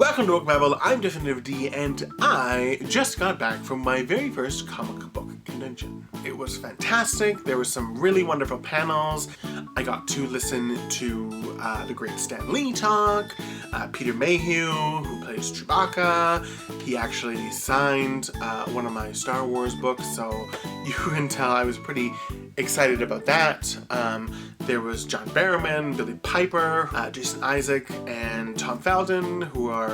Welcome to Book Babble, I'm Definitive D, and I just got back from my very first comic book convention. It was fantastic. There were some really wonderful panels. I got to listen to the great Stan Lee talk, Peter Mayhew, who plays Chewbacca. He actually signed one of my Star Wars books, so you can tell I was pretty excited about that. There was John Barrowman, Billy Piper, Jason Isaac, and Tom Felton, who are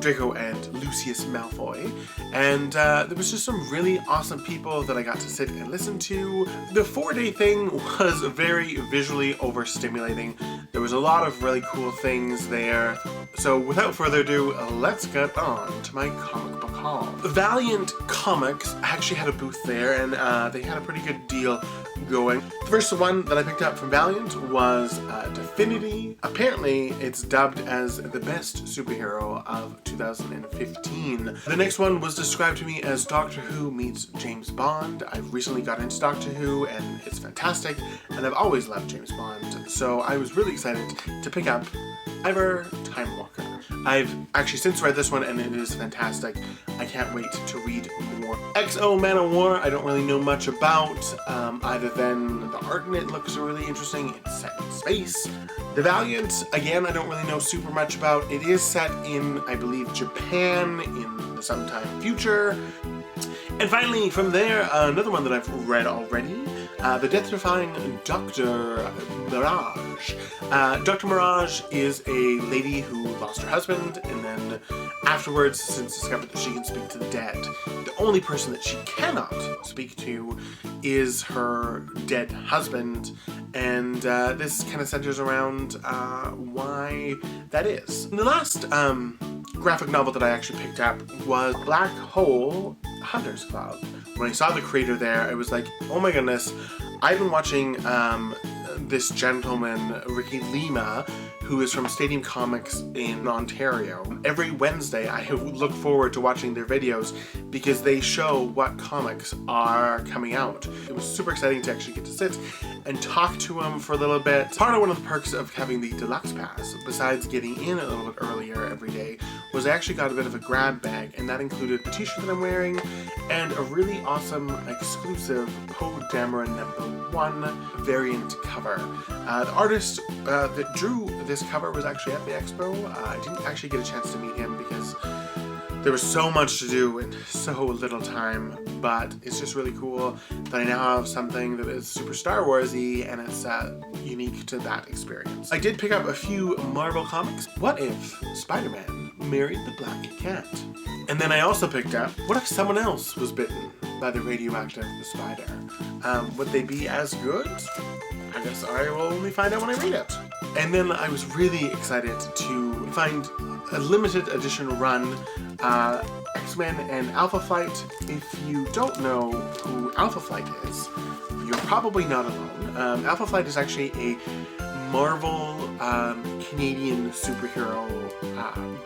Draco and Lucius Malfoy. And there was just some really awesome people that I got to sit and listen to. The 4-day thing was very visually overstimulating. There was a lot of really cool things there. So without further ado, let's get on to my comic book haul. Valiant Comics actually had a booth there, and they had a pretty good deal going. The first one that I picked up from Valiant was Definity. Apparently, it's dubbed as the best superhero of 2015. The next one was described to me as Doctor Who meets James Bond. I've recently got into Doctor Who, and it's fantastic, and I've always loved James Bond, so I was really excited to pick up Ivor Time Walker. I've actually since read this one, and it is fantastic. I can't wait to read more. XO Man of War, I don't really know much about, other than the art in it looks really interesting. It's set in space. The Valiant, again, I don't really know super much about. It is set in, I believe, Japan in the sometime future. And finally, from there, another one that I've read already, The Death-Defying Dr. Mirage. Dr. Mirage is a lady who lost her husband, and then afterwards, since discovered that she can speak to the dead, the only person that she cannot speak to is her dead husband, and this kind of centers around why that is. And the last graphic novel that I actually picked up was Black Hole Hunters Club. When I saw the creator there, I was like, oh my goodness, I've been watching this gentleman, Ricky Lima, who is from Stadium Comics in Ontario. Every Wednesday I look forward to watching their videos because they show what comics are coming out. It was super exciting to actually get to sit and talk to him for a little bit. Part of one of the perks of having the deluxe pass, besides getting in a little bit earlier every day, was I actually got a bit of a grab bag, and that included the t-shirt that I'm wearing and a really awesome exclusive Poe Dameron #1 variant cover. The artist that drew this cover was actually at the expo. I didn't actually get a chance to meet him because there was so much to do in so little time, but it's just really cool that I now have something that is super Star Wars-y, and it's unique to that experience. I did pick up a few Marvel comics. What if Spider-Man married the Black Cat? And then I also picked up, what if someone else was bitten by the radioactive spider? Would they be as good? I guess I will only find out when I read it. And then I was really excited to find a limited edition run, X-Men and Alpha Flight. If you don't know who Alpha Flight is, you're probably not alone. Alpha Flight is actually a Marvel Canadian superhero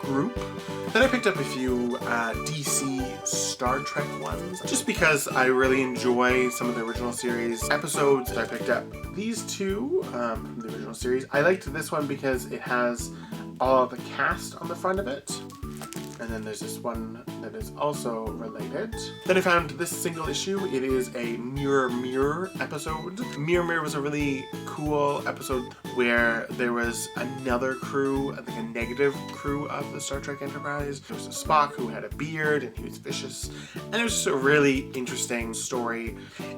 group. Then I picked up a few DC Star Trek ones, just because I really enjoy some of the original series episodes. I picked up these two from the original series. I liked this one because it has all of the cast on the front of it. And then there's this one that is also related. Then I found this single issue. It is a Mirror Mirror episode. Mirror Mirror was a really cool episode where there was another crew, like a negative crew of the Star Trek Enterprise. There was a Spock who had a beard and he was vicious. And it was just a really interesting story.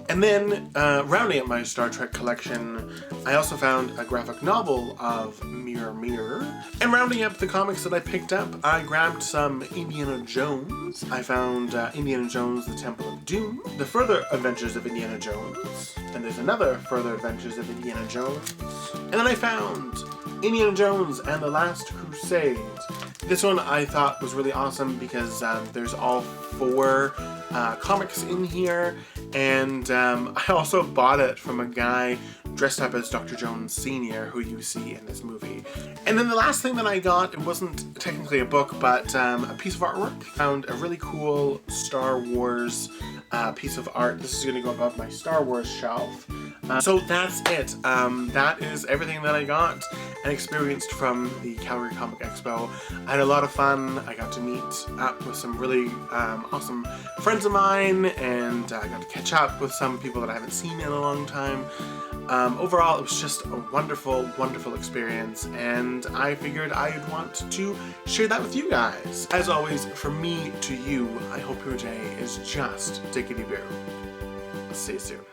And then rounding up my Star Trek collection, I also found a graphic novel of Mirror Mirror. And rounding up the comics that I picked up, I grabbed some Indiana Jones. I found Indiana Jones, The Temple of Doom, The Further Adventures of Indiana Jones, and there's another Further Adventures of Indiana Jones. And then I found Indiana Jones and the Last Crusade. This one I thought was really awesome because there's all 4 comics in here, and I also bought it from a guy dressed up as Dr. Jones Sr., who you see in this movie. And then the last thing that I got, it wasn't technically a book, but a piece of artwork. Found a really cool Star Wars piece of art. This is going to go above my Star Wars shelf. So that's it. That is everything that I got and experienced from the Calgary Comic Expo. I had a lot of fun. I got to meet up with some really awesome friends of mine, and I got to catch up with some people that I haven't seen in a long time. Overall, it was just a wonderful, wonderful experience, and I figured I'd want to share that with you guys. As always, from me to you, I hope your day is just diggity-boo. See you soon.